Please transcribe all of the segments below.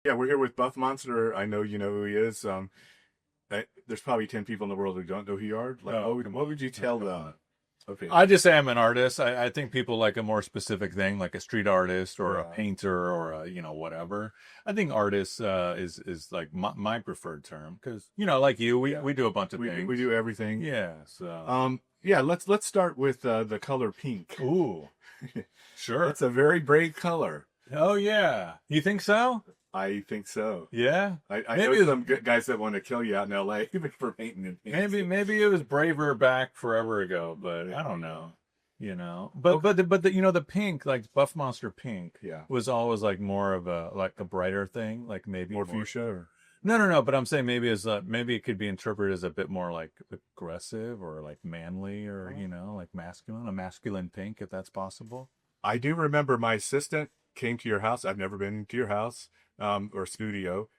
Yeah, we're here with Buff Monster. I know you know who he is. There's probably 10 people in the world who don't know who you are. Like, Oh, what would you tell them? Okay. I just say I'm an artist. I think people like a more specific thing, like a street artist or a Yeah. painter or a, whatever. I think artist is like my preferred term because like you, we Yeah. we do a bunch of We things. do everything. Yeah. So. Yeah, let's start with the color pink. Ooh. Sure. It's a very brave color. Oh yeah. You think so? I think so. Yeah. I Maybe know some good guys that want to kill you out in LA for painting in pink. maybe it was braver back forever ago, but I don't know. But the pink, like Buff Monster pink, Yeah. was always like more of a brighter thing, like maybe More fuchsia or No. But I'm saying maybe it could be interpreted as a bit more like aggressive or like manly or like masculine, a masculine pink if that's possible. I do remember my assistant came to your house. I've never been to your house or studio.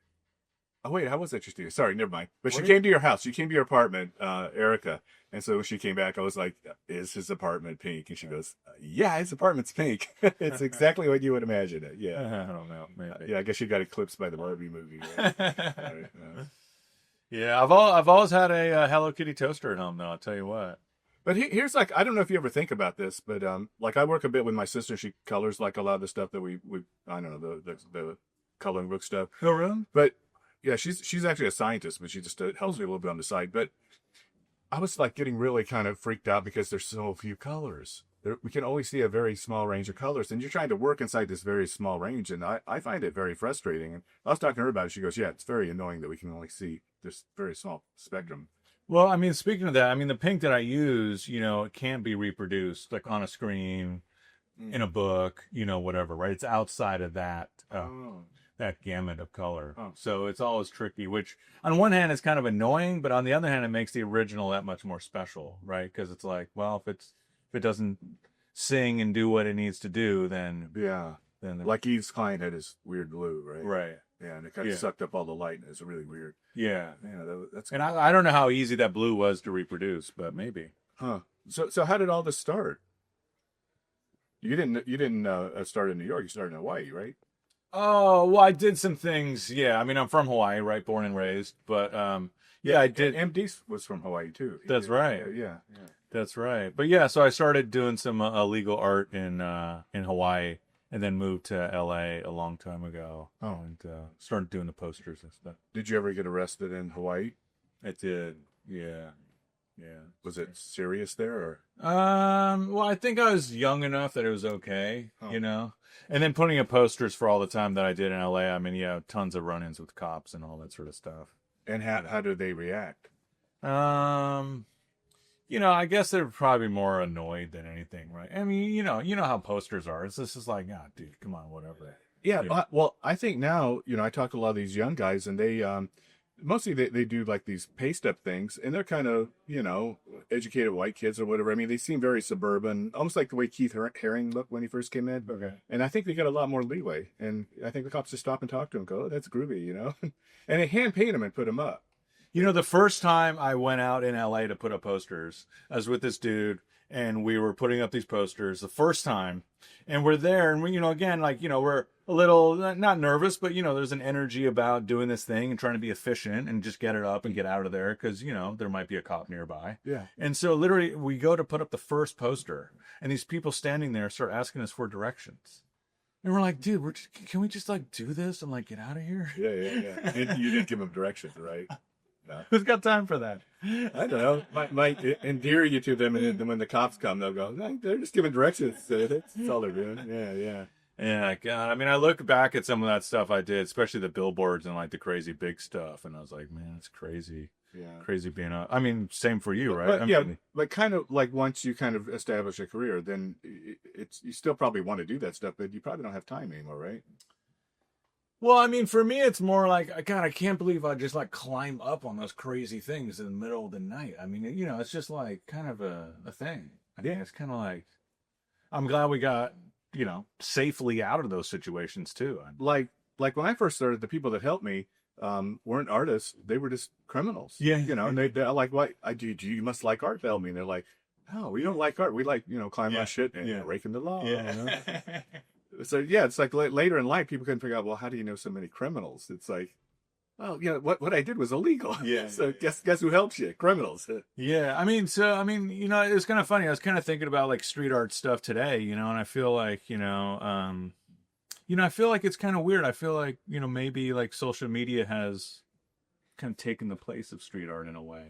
Oh wait, how was that your studio? Sorry, never mind. But she came to your house. She came to your apartment, Erica. And so when she came back, I was like, "Is his apartment pink?" And she goes, "Yeah, his apartment's pink. It's exactly what you would imagine it." Yeah, I don't know, maybe. yeah. I guess you got eclipsed by the Barbie movie, right? Right, Yeah, I've always had a Hello Kitty toaster at home though. I'll tell you what. But here's like, I don't know if you ever think about this, but like I work a bit with my sister. She colors like a lot of the stuff that we I don't know the coloring book stuff. Oh really? But yeah, she's actually a scientist, but she just helps me a little bit on the side. But I was like getting really kind of freaked out because there's so few colors. We can only see a very small range of colors, and you're trying to work inside this very small range, and I find it very frustrating. And I was talking to her about it. She goes, "Yeah, it's very annoying that we can only see this very small spectrum." Well, I mean, speaking of that, I mean, the pink that I use, it can't be reproduced like on a screen, in a book, whatever, right? It's outside of Oh. that gamut of color. Oh. So it's always tricky, which on one hand is kind of annoying, but on the other hand, it makes the original that much more special, right? Because it's like, well, if it doesn't sing and do what it needs to do, then Yeah. then Like Eve's client had his weird blue, right? right. Yeah, and it kind of sucked up all the light, and it's really weird. Yeah. Yeah, that's And I don't know how easy that blue was to reproduce, but maybe. huh. So how did all this start? You didn't start in New York. You started in Hawaii, right? Oh, well, I did some things. Yeah, I mean, I'm from Hawaii, right? Born and raised. But yeah, I did. MD was from Hawaii too. That's right. Yeah. That's right. But yeah, so I started doing some illegal art in Hawaii, and then moved to LA a long time ago. Oh. And started doing the posters and stuff. Did you ever get arrested in Hawaii? I did. Yeah. Yeah. Was it serious there, or? Well, I think I was young enough that it was okay, And then putting up posters for all the time that I did in LA. I mean, yeah, tons of run-ins with cops and all that sort of stuff. And how do they react? I guess they're probably more annoyed than anything, right? I mean, you know how posters are. It's just like, dude, come on, whatever. Yeah. Well, I think now, I talk to a lot of these young guys, and they mostly they do like these paste up things, and they're kind of educated white kids or whatever. I mean, they seem very suburban, almost like the way Keith Haring looked when he first came in. Okay. And I think they got a lot more leeway, and I think the cops just stop and talk to him, and go, "Oh, that's groovy," and they hand paint him and put him up. The first time I went out in LA to put up posters, I was with this dude, and we were putting up these posters the first time, and we're there, and we, again, like, we're a little not nervous, but there's an energy about doing this thing and trying to be efficient and just get it up and get out of there because there might be a cop nearby. Yeah. And so literally we go to put up the first poster, and these people standing there start asking us for directions. And we're like, dude, can we just like do this and like get out of here? Yeah. And you didn't give them directions, right? No. Who's got time for that? I don't know. Might endear you to them, and then when the cops come, they'll go, "No, they're just giving directions. That's all they're doing." Yeah. Yeah, God. I mean, I look back at some of that stuff I did, especially the billboards and like the crazy big stuff, and I was like, man, it's crazy. Yeah. Crazy being I mean, same for you, right? But kind of like once you kind of establish a career, then it's you still probably want to do that stuff, but you probably don't have time anymore, right? Well, I mean, for me, it's more like, God, I can't believe I just like climb up on those crazy things in the middle of the night. I mean, it's just like kind of a thing. I think it's kind of like, I'm glad we got, safely out of those situations too. Like when I first started, the people that helped me weren't artists; they were just criminals. Yeah. And they're like, "Why? You must like art." They help me, and they're like, "No, we don't like art. We like climb on shit and breaking the law." Yeah. So yeah, it's like later in life, people couldn't figure out, well, how do you know so many criminals? It's like, well, yeah, what I did was illegal. Yeah. So guess who helps you? Criminals. Yeah, it was kind of funny. I was kind of thinking about like street art stuff today, and I feel like, I feel like it's kind of weird. I feel like, maybe like social media has kind of taken the place of street art in a way,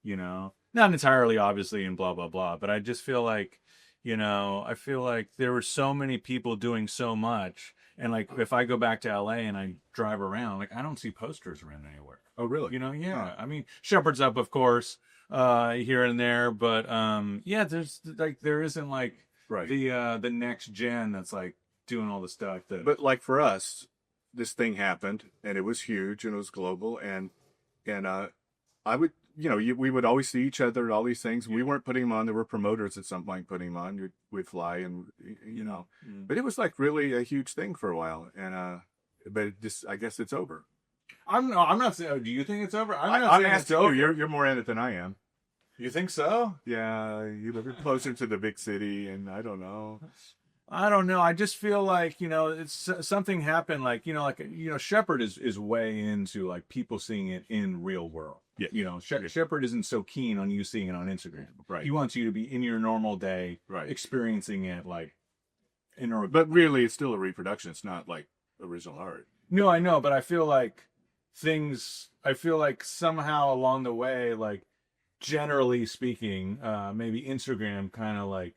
not entirely, obviously, and blah, blah, blah. But I just feel like, I feel like there were so many people doing so much. And like, if I go back to LA and I drive around, like, I don't see posters around anywhere. Oh, really? Yeah. Huh. I mean, Shepherd's Up, of course, here and there. But yeah, there isn't like Right. the next gen that's like doing all the stuff that. But like for us, this thing happened and it was huge and it was global and I would, we would always see each other at all these things. We weren't putting them on. There were promoters at some point putting them on. We'd fly and, but it was like really a huge thing for a while. And, but I guess it's over. I'm not saying, do you think it's over? I'm not I'm saying it's asking over. you. You're more in it than I am. You think so? Yeah. You live closer to the big city and I don't know. I don't know. I just feel like, it's something happened. Like, Shepherd is way into like people seeing it in real world. Yeah. Shepherd isn't so keen on you seeing it on Instagram. Right. He wants you to be in your normal day, Right. experiencing it like But really, it's still a reproduction. It's not like original art. No, I know, but I feel like somehow along the way, like generally speaking, maybe Instagram kind of like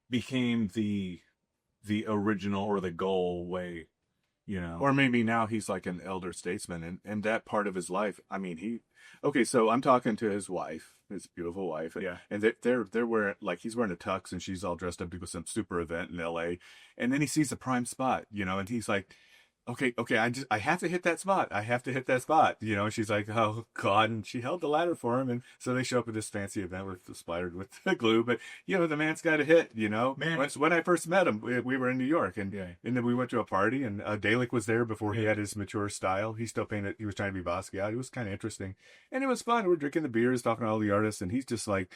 became the original or the goal way, Or maybe now he's like an elder statesman and that part of his life. I mean, so I'm talking to his wife, his beautiful wife. Yeah. And they're wearing, like, he's wearing a tux and she's all dressed up to go to some super event in LA. And then he sees a prime spot, and he's like, okay, I have to hit that spot. I have to hit that spot, and she's like, oh God. And she held the ladder for him. And so they show up at this fancy event with splattered with glue, but the man's got a hit, Man. when I first met him, we were in New York and then we went to a party and Dalek was there before he had his mature style. He still painted, he was trying to be Basquiat. It was kind of interesting and it was fun. We were drinking the beers, talking to all the artists and he's just like,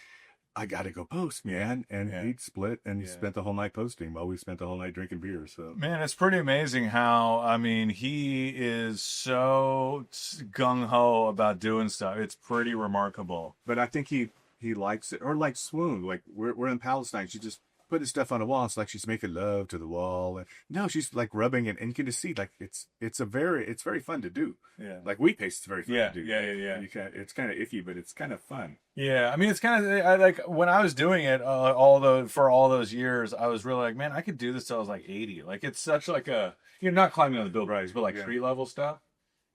I got to go post, man. And he'd split and he spent the whole night posting while we spent the whole night drinking beer. So, man, it's pretty amazing how, he is so gung-ho about doing stuff. It's pretty remarkable. but I think he likes it, or like Swoon, like we're in Palestine. She just put his stuff on the wall. It's like she's making love to the wall. And no, she's like rubbing it and you can just see like it's very fun to do. Yeah. Like wheat paste is very fun to do. Yeah. It's kind of icky, but it's kind of fun. Yeah, it's kind of I like when I was doing it for all those years, I was really like, man, I could do this till I was like 80. Like it's such like a not climbing on the buildings, but like street level stuff,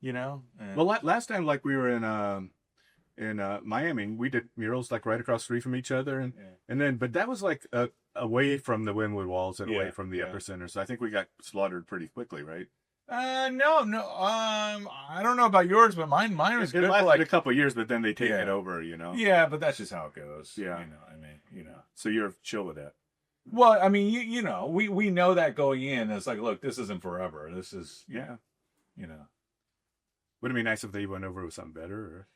And, Well, last time like we were in Miami, we did murals like right across the street from each other, and then but that was like away from the Wynwood walls and away from the epicenter. So I think we got slaughtered pretty quickly, right? No. I don't know about yours, but mine was It good for lasted like a couple of years, but then they take it over, Yeah, but that's just how it goes. Yeah. I mean. So you're chill with that. Well, I mean, we know that going in. It's like, look, this isn't forever. This is, Yeah. Would it be nice if they went over with something better? Or...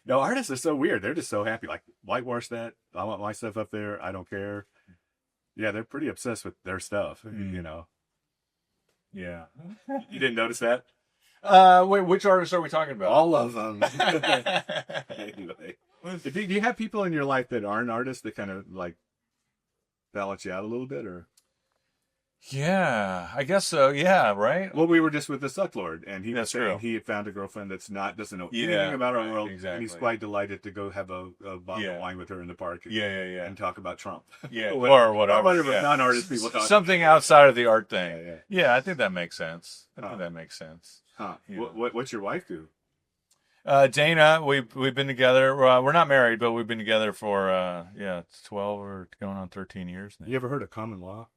No, artists are so weird. They're just so happy. Like, whitewash that. I want my stuff up there. I don't care. Yeah, they're pretty obsessed with their stuff, Yeah. You didn't notice that? Wait, which artists are we talking about? All of them. Anyway. Do you have people in your life that aren't artists that kind of like balance you out a little bit, or? Yeah, I guess so. Yeah, right. Well, we were just with the Sucklord, and he was That's saying true. he had found a girlfriend doesn't know Yeah, anything about our right, world, exactly. and he's quite delighted to go have a bottle of wine with her in the park. Yeah. And talk about Trump. Yeah, Or or whatever. Yeah. non-artist people talk. Something outside of the art thing. Yeah. Yeah, I think that makes sense. I think that makes sense. Huh. Yeah. What's your wife do? Dana, we've been together. We're not married, but we've been together for 12 or going on 13 years now. You ever heard of common law?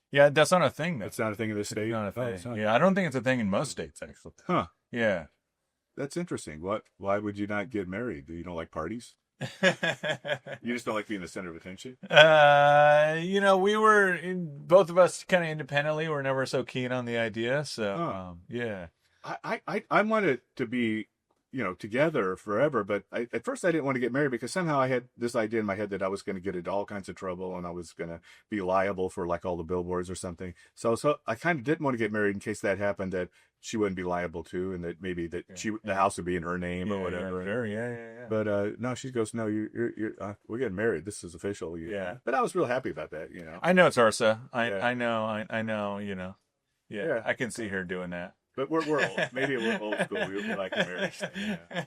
Yeah, that's not a thing. That's not a thing in this state. Not a thing. it's not. Yeah, I don't think it's a thing in most states actually. Huh. Yeah. That's interesting. Why would you not get married? Do you don't like parties? You just don't like being the center of attention? We were both of us kind of independently. We're never so keen on the idea. So, yeah. I wanted to be together forever. But at first I didn't want to get married because somehow I had this idea in my head that I was going to get into all kinds of trouble and I was going to be liable for like all the billboards or something. So I kind of didn't want to get married in case that happened, that she wouldn't be liable to, and that maybe that the house would be in her name or whatever. Yeah. But no, she goes, no, we're getting married. This is official. Yeah. But I was real happy about that. I know, Tarsa. Yeah. I know. Yeah, I can see her doing that. But we're old. Maybe we're old school. We like the marriage thing. Yeah.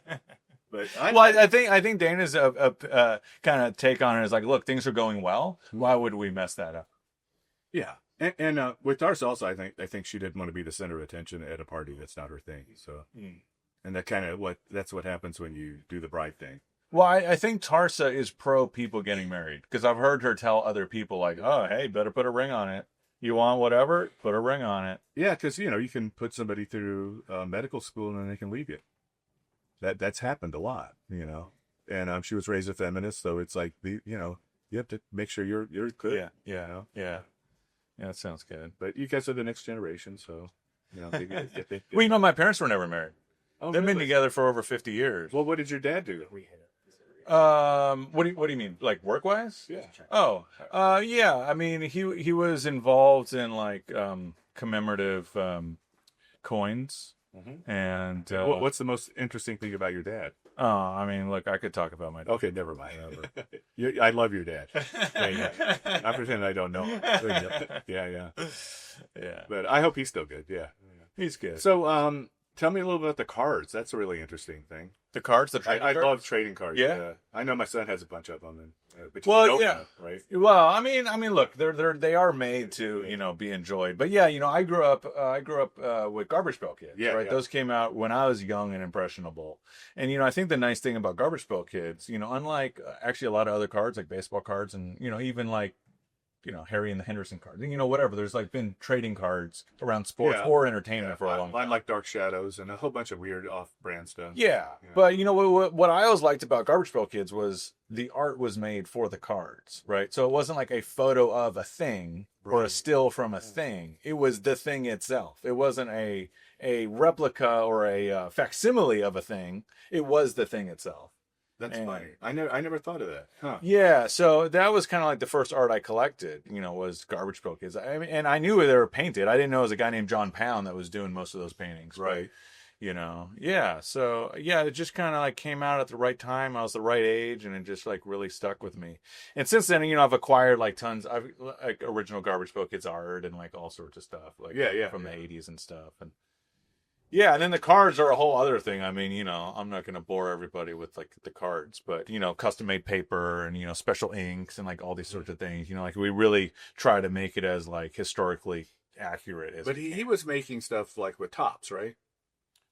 But I think Dana's kind of take on it is like, look, things are going well. Why would we mess that up? Yeah. And with Darcy also, I think she didn't want to be the center of attention at a party that's not her thing. So, and that's what happens when you do the bride thing. Well, I think Tarsa is pro people getting married because I've heard her tell other people like, oh, hey, better put a ring on it. You want whatever, put a ring on it. Yeah, because you can put somebody through medical school and then they can leave you. That's happened a lot, And she was raised a feminist, so it's like you have to make sure you're good. Yeah, that sounds good. But you guys are the next generation, so well, my parents were never married. Oh, They've been together for over 50 years. Well, what did your dad do? What do you mean, like work wise? Yeah. Oh, yeah. I mean, he was involved in like commemorative coins. Mm-hmm. And what's the most interesting thing about your dad? Oh, I mean, look, I could talk about my dad. Okay, never mind. I love your dad. I'm pretending I don't know him. Yeah. But I hope he's still good. Yeah. He's good. So, tell me a little about the cards. That's a really interesting thing. The cards, I love trading cards. Yeah. I know my son has a bunch of them. But right? Well, I mean, look, they are made to be enjoyed. But yeah, I grew up with Garbage Pail Kids. Yeah, right. Yeah. Those came out when I was young and impressionable. And I think the nice thing about Garbage Pail Kids, unlike actually a lot of other cards like baseball cards and even like Harry and the Henderson cards, whatever. There's like been trading cards around sports or entertainment for a long time. I like Dark Shadows and a whole bunch of weird off-brand stuff. Yeah. But what I always liked about Garbage Pail Kids was the art was made for the cards, right? So it wasn't like a photo of a thing or a still from a thing. It was the thing itself. It wasn't a replica or a facsimile of a thing. It was the thing itself. That's funny. I never thought of that. Huh. Yeah, so that was kind of like the first art I collected, was Garbage Pail Kids. I mean, and I knew they were painted. I didn't know it was a guy named John Pound that was doing most of those paintings. Right. But, yeah. So, yeah, it just kind of like came out at the right time. I was the right age, and it just like really stuck with me. And since then, I've acquired like tons of like original Garbage Pail Kids art and like all sorts of stuff. Like from the 80s and stuff. And yeah, and then the cards are a whole other thing. I mean, I'm not going to bore everybody with like the cards, but custom made paper and special inks and like all these sorts of things. Like we really try to make it as like historically accurate as. But he was making stuff like with Tops, right?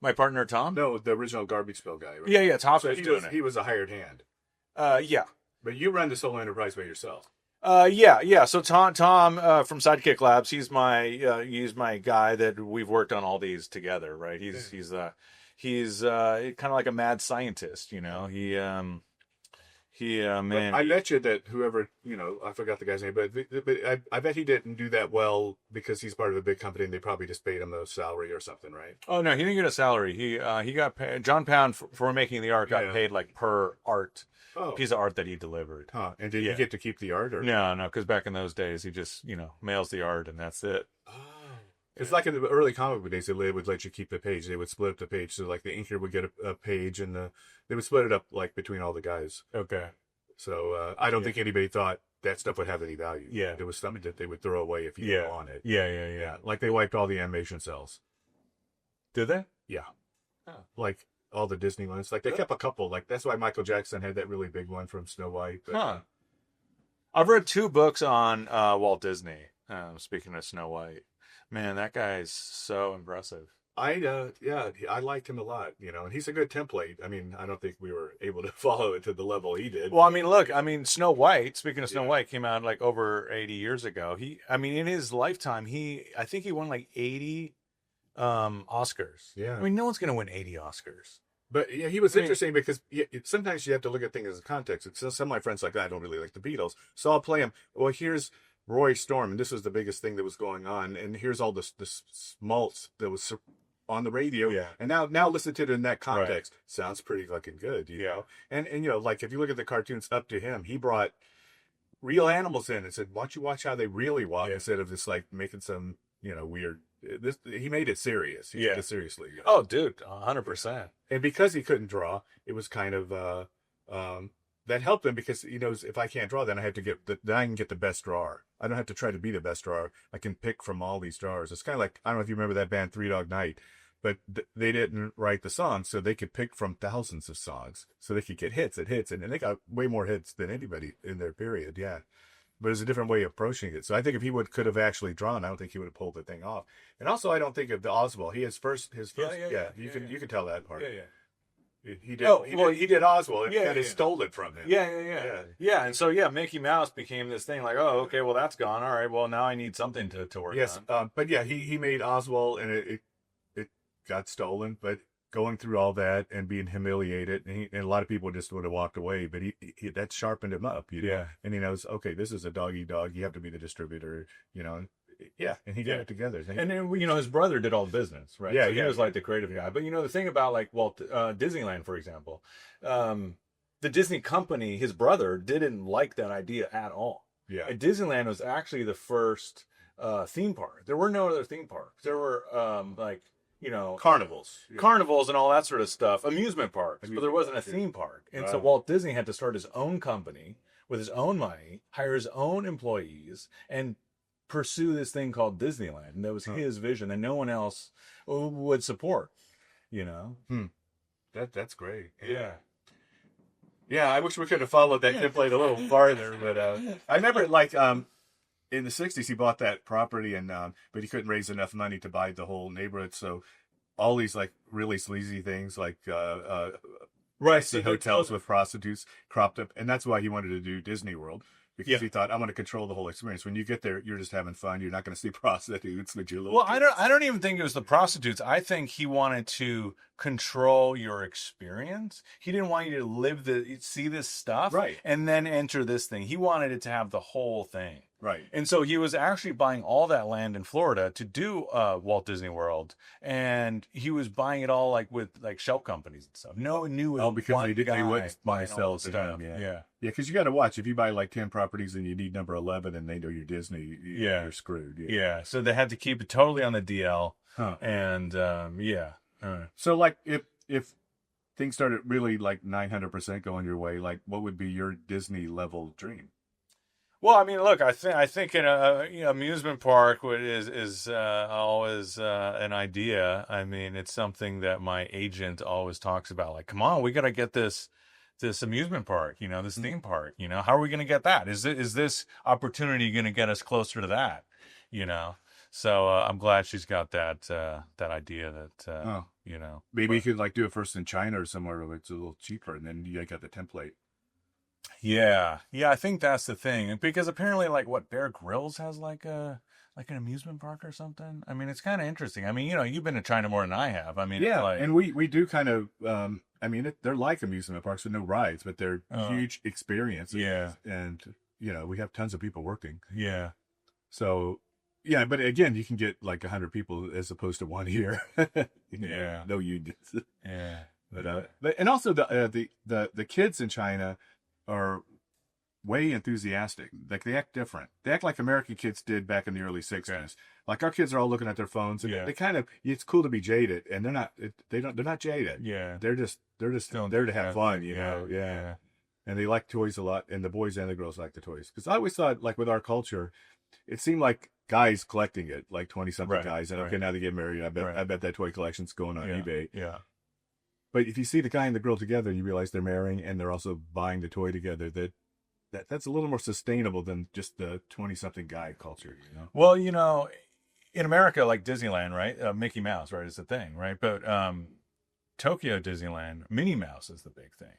My partner Tom? No, the original Garbage Pail guy. Right? Yeah, Tops so was doing it. He was a hired hand. Yeah. But you run this whole enterprise by yourself. Yeah. So Tom from Sidekick Labs, he's my guy that we've worked on all these together, right? He's kind of like a mad scientist, man. I bet you that whoever, I forgot the guy's name, but I bet he didn't do that well because he's part of a big company and they probably just paid him a salary or something, right? Oh no, he didn't get a salary. He got paid. John Pound for making the art got paid like per art. Piece of art that he delivered. Huh. And did you get to keep the art? Or? No, because back in those days, he just, mails the art and that's it. Oh. It's like in the early comic book days, they would let you keep the page. They would split up the page. So like the inker would get a page and they would split it up like between all the guys. Okay. So I don't think anybody thought that stuff would have any value. Yeah. It was something that they would throw away if you didn't want it. Yeah. Like they wiped all the animation cells. Did they? Yeah. Oh. Like all the Disney ones. Like they kept a couple. Like that's why Michael Jackson had that really big one from Snow White. But, I've read 2 books on Walt Disney. Speaking of Snow White, man, that guy's so impressive. I liked him a lot, and he's a good template. I mean, I don't think we were able to follow it to the level he did. Well, I mean, look, Snow White, speaking of Snow White, came out like over 80 years ago. In his lifetime, I think he won like 80 Oscars. Yeah. I mean, no one's going to win 80 Oscars. But yeah, he was interesting because sometimes you have to look at things as a context. Some of my friends I don't really like the Beatles, so I'll play them. Well, here's Roy Storm, and this was the biggest thing that was going on, and here's all this mulch that was on the radio. Yeah. And now listen to it in that context. Sounds pretty fucking good, you know? And, you know, like if you look at the cartoons up to him, he brought real animals in and said, why don't you watch how they really walk instead of just like making some, you know, weird. He made it serious. He took it seriously. You know? Oh, dude, 100%. And because he couldn't draw, it was kind of that helped him because he knows if I can't draw, then I have to then I can get the best drawer. I don't have to try to be the best drawer. I can pick from all these drawers. It's kind of like, I don't know if you remember that band Three Dog Night, but they didn't write the songs, so they could pick from thousands of songs, so they could get hits, and they got way more hits than anybody in their period. Yeah. But it's a different way of approaching it. So I think if he could have actually drawn, I don't think he would have pulled the thing off. And also, I don't think of the Oswald. You can tell that part. He did Oswald and kind of stole it from him. Yeah. And so Mickey Mouse became this thing like, oh, okay, well that's gone. All right, well now I need something to work on. But yeah, he made Oswald, and it got stolen. But going through all that and being humiliated, and a lot of people just would have walked away. But he that sharpened him up. You know? And he knows, okay, this is a dog. You have to be the distributor. You know. Yeah, and he got it together. And then, you know, his brother did all the business, right? Yeah, so he was like the creative guy. But, you know, the thing about like Disneyland, for example, the Disney company, his brother didn't like that idea at all. Yeah. And Disneyland was actually the first theme park. There were no other theme parks. There were like, you know, carnivals and all that sort of stuff, amusement parks, but there wasn't a theme park. And so Walt Disney had to start his own company with his own money, hire his own employees, and pursue this thing called Disneyland. And that was his vision that no one else would support, you know? That's great. Yeah. Yeah, I wish we could have followed that template a little farther, but I remember like in the 60s he bought that property and but he couldn't raise enough money to buy the whole neighborhood, so all these like really sleazy things like hotels with prostitutes cropped up, and that's why he wanted to do Disney World. Because he thought, I'm going to control the whole experience. When you get there, you're just having fun. You're not going to see prostitutes with your little. Well, I don't even think it was the prostitutes. I think he wanted to control your experience. He didn't want you to see this stuff, right, and then enter this thing. He wanted it to have the whole thing. Right. And so he was actually buying all that land in Florida to do Walt Disney World, and he was buying it all like with like shell companies and stuff. No one knew it. Oh, because they wouldn't buy sell stuff. Yeah, because you got to watch. If you buy like 10 properties and you need number 11, and they know you're Disney, you're screwed. Yeah. So they had to keep it totally on the DL. And So like if things started really like 900% going your way, like what would be your Disney level dream? Well, I mean, look, I think in a amusement park is always an idea. I mean, it's something that my agent always talks about. Like, come on, we got to get this amusement park, this theme park. How are we going to get that? Is this opportunity going to get us closer to that? So I'm glad she's got that idea that maybe you could like do it first in China or somewhere where it's a little cheaper, and then you got the template. Yeah, I think that's the thing, because apparently, like, Bear Grylls has like an amusement park or something. I mean, it's kind of interesting. I mean, you've been to China more than I have. I mean, and we do kind of. I mean, they're like amusement parks with no rides, but they're huge experiences. Yeah, and we have tons of people working. Yeah, so. Yeah, but again, you can get like 100 people as opposed to one here. No unions. Yeah, but and also the kids in China are way enthusiastic. Like they act different. They act like American kids did back in the early 60s. Okay. Like our kids are all looking at their phones, and they kind of. It's cool to be jaded, and they're not. They're not jaded. Yeah, they're just there to have fun. Yeah. And they like toys a lot, and the boys and the girls like the toys. Because I always thought, like with our culture, it seemed like guys collecting it, like 20-something guys, and okay, now they get married. I bet that toy collection's going on eBay. Yeah. But if you see the guy and the girl together, and you realize they're marrying and they're also buying the toy together, that's a little more sustainable than just the 20-something guy culture. Well, in America, like Disneyland, right? Mickey Mouse, right, is the thing, right? But Tokyo Disneyland, Minnie Mouse is the big thing.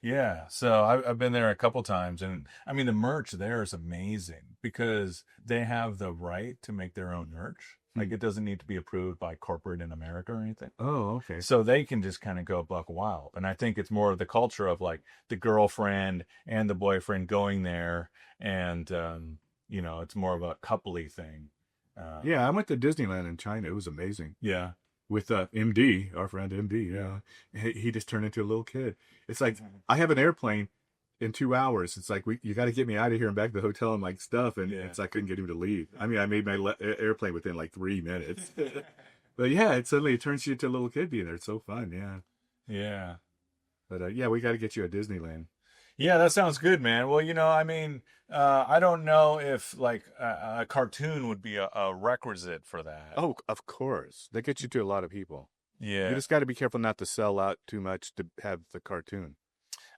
Yeah, so I've been there a couple times, and I mean the merch there is amazing because they have the right to make their own merch. Like it doesn't need to be approved by corporate in America or anything. Oh, okay. So they can just kind of go buck wild, and I think it's more of the culture of like the girlfriend and the boyfriend going there, and it's more of a coupley thing. Yeah, I went to Disneyland in China. It was amazing. Yeah. with MD, our friend MD. Yeah, he just turned into a little kid. It's like I have an airplane in 2 hours. It's like you got to get me out of here and back to the hotel and like stuff. And it's I couldn't get him to leave. I mean, I made my airplane within like 3 minutes. But yeah, it turns you into a little kid being there. It's so fun. Yeah. Yeah. But yeah, we got to get you a Disneyland. Yeah, that sounds good, man. Well, I mean, I don't know if like a cartoon would be a requisite for that. Oh, of course. That gets you to a lot of people. Yeah. You just got to be careful not to sell out too much to have the cartoon.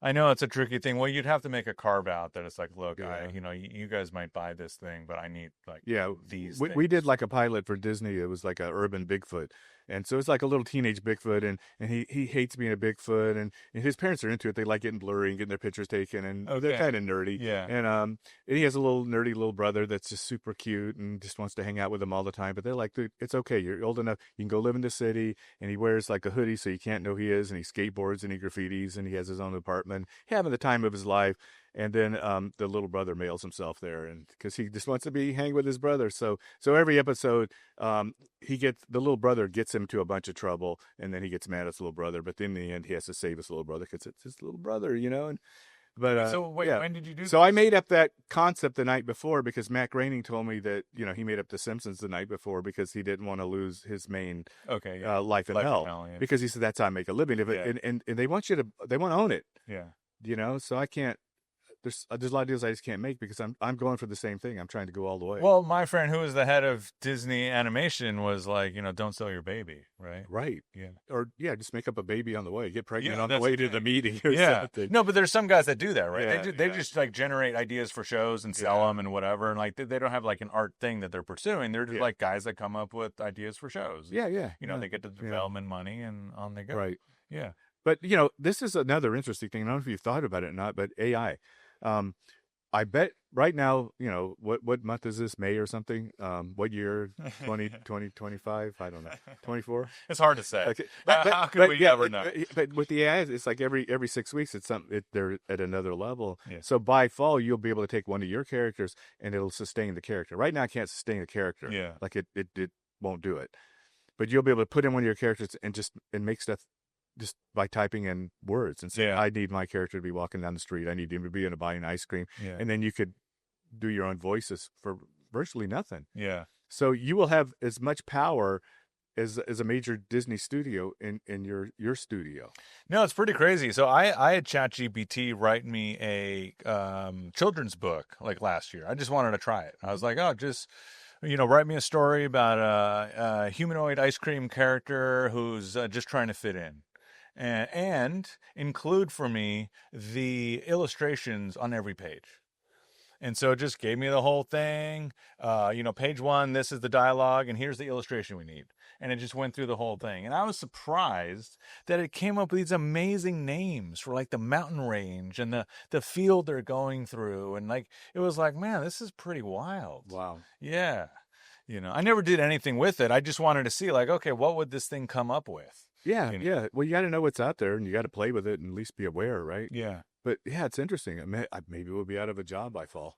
I know it's a tricky thing. Well, you'd have to make a carve out that it's like, look, Yeah. you guys might buy this thing, but I need like these. We did like a pilot for Disney. It was like a urban Bigfoot, and so it's like a little teenage Bigfoot, and he hates being a Bigfoot, and his parents are into it. They like getting blurry and getting their pictures taken, and they're kind of nerdy. Yeah. And he has a little nerdy little brother that's just super cute and just wants to hang out with him all the time. But they're like, dude, it's okay. You're old enough. You can go live in the city. And he wears like a hoodie so you can't know who he is, and he skateboards and he graffitis, and he has his own apartment, having the time of his life. And then the little brother mails himself there, and because he just wants to hang with his brother. So every episode, the little brother gets him to a bunch of trouble, and then he gets mad at his little brother. But in the end, he has to save his little brother because it's his little brother, And so wait, yeah. when did you do? So I made up that concept the night before because Matt Groening told me that he made up The Simpsons the night before because he didn't want to lose his main life in hell, because he said that's how I make a living. And they want to own it. Yeah. So I can't. There's a lot of deals I just can't make because I'm going for the same thing. I'm trying to go all the way. Well, my friend who was the head of Disney Animation was like, don't sell your baby, right? Right. Yeah. Or just make up a baby on the way. Get pregnant on the way to the meeting. Or something. No, but there's some guys that do that, right? Yeah, they just like generate ideas for shows and sell them and whatever, and like they don't have like an art thing that they're pursuing. They're just like guys that come up with ideas for shows. Yeah. They get the development money and on they go. Right. Yeah. But this is another interesting thing. I don't know if you've thought about it or not, but AI. I bet right now, what month is this? May or something? What year? 2025? I don't know. 24? It's hard to say. Okay. How could we ever know? But with the AI, it's like every 6 weeks, they're at another level. Yeah. So by fall, you'll be able to take one of your characters and it'll sustain the character. Right now, I can't sustain the character. Yeah. Like it won't do it. But you'll be able to put in one of your characters and make stuff just by typing in words and say, I need my character to be walking down the street. I need him to be buying ice cream. Yeah. And then you could do your own voices for virtually nothing. Yeah. So you will have as much power as a major Disney studio in your studio. No, it's pretty crazy. So I had ChatGPT write me a children's book like last year. I just wanted to try it. I was like, just write me a story about a humanoid ice cream character who's just trying to fit in. And include for me the illustrations on every page. And so it just gave me the whole thing. Page 1, this is the dialogue, and here's the illustration we need. And it just went through the whole thing. And I was surprised that it came up with these amazing names for like the mountain range and the field they're going through. And like, it was like, man, this is pretty wild. Wow. Yeah. I never did anything with it. I just wanted to see like, okay, what would this thing come up with? Yeah, yeah. Well, you got to know what's out there, and you got to play with it, and at least be aware, right? Yeah. But yeah, it's interesting. Maybe we'll be out of a job by fall.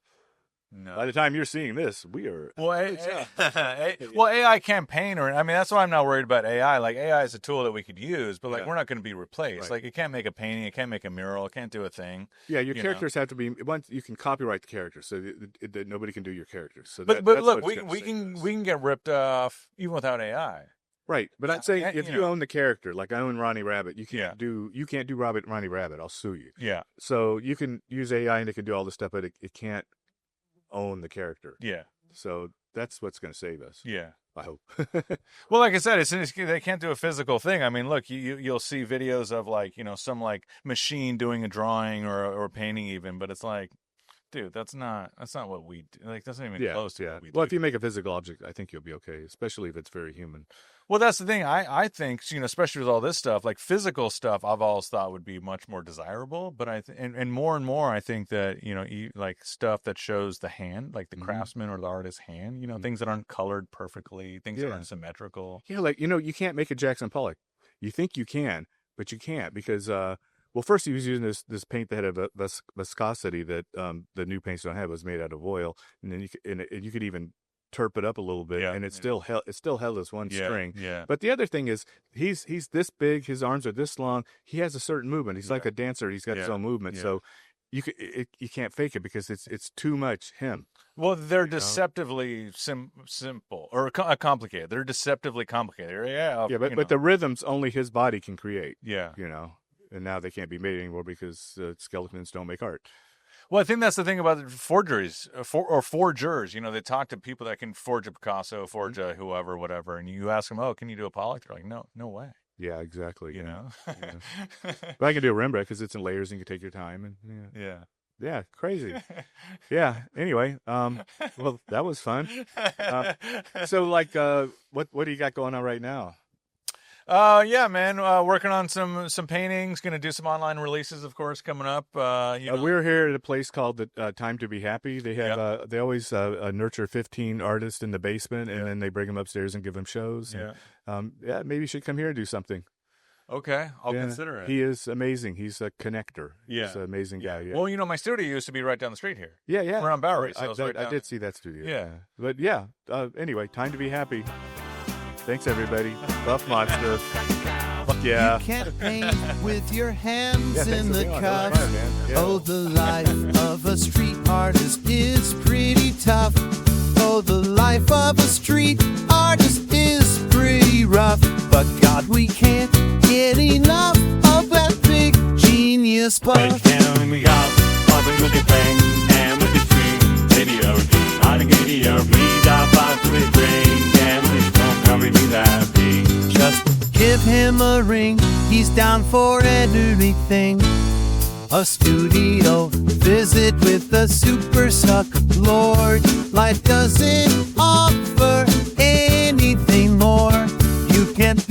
No. By the time you're seeing this, we are. Well, AI campaigner. I mean, that's why I'm not worried about AI. Like AI is a tool that we could use, but like we're not going to be replaced. Right. Like it can't make a painting, it can't make a mural, it can't do a thing. Yeah, your characters have to be. Once you can copyright the characters, so that nobody can do your characters. So, but look, we can get ripped off even without AI. Right, but I'd say if you own the character, like I own Ronnie Rabbit, you can't do Ronnie Rabbit. I'll sue you. Yeah. So you can use AI and it can do all this stuff, but it can't own the character. Yeah. So that's what's going to save us. Yeah. I hope. Well, like I said, they can't do a physical thing. I mean, look, you'll see videos of like some like machine doing a drawing or painting even, but it's like, dude, that's not what we do. Like that's not even close to what we do. Well, if you make a physical object, I think you'll be okay, especially if it's very human. Well, that's the thing. I think, especially with all this stuff, like physical stuff, I've always thought would be much more desirable. But and more, I think that, like stuff that shows the hand, like the craftsman or the artist's hand, things that aren't colored perfectly, things that aren't symmetrical. Yeah, like, you can't make a Jackson Pollock. You think you can, but you can't because, well, first he was using this paint that had a viscosity that the new paints don't have. It was made out of oil. And then you could even turp it up a little bit, and it still held this one string. Yeah. But the other thing is, he's this big, his arms are this long. He has a certain movement. He's like a dancer. He's got his own movement. So you can't fake it because it's too much him. Well, they're deceptively simple or complicated. They're deceptively complicated. But the rhythms only his body can create. Yeah. And now they can't be made anymore because skeletons don't make art. Well, I think that's the thing about forgers. They talk to people that can forge a Picasso, forge a whoever, whatever, and you ask them, "Oh, can you do a Pollock?" They're like, "No way." Yeah, exactly. Yeah. But I can do a Rembrandt because it's in layers and you can take your time. And yeah, crazy. Yeah. Anyway, well, that was fun. So, like, what do you got going on right now? Yeah, man. Working on some paintings. Going to do some online releases, of course, coming up. We're here at a place called the Time to Be Happy. They have they always nurture 15 artists in the basement, and then they bring them upstairs and give them shows. And, maybe you should come here and do something. Okay, I'll consider it. He is amazing. He's a connector. Yeah. He's an amazing guy. Yeah. Well, my studio used to be right down the street here. Yeah. We're on Bowery. I did see that studio. Yeah. But yeah, anyway, Time to Be Happy. Thanks, everybody. Buff Monster. Fuck yeah. You can't paint with your hands in the cuff. Yeah. Oh, the life of a street artist is pretty tough. Oh, the life of a street artist is pretty rough. But God, we can't get enough of that big genius buff. Just give him a ring, he's down for anything. A studio visit with the super suck lord. Life doesn't offer anything more. You can't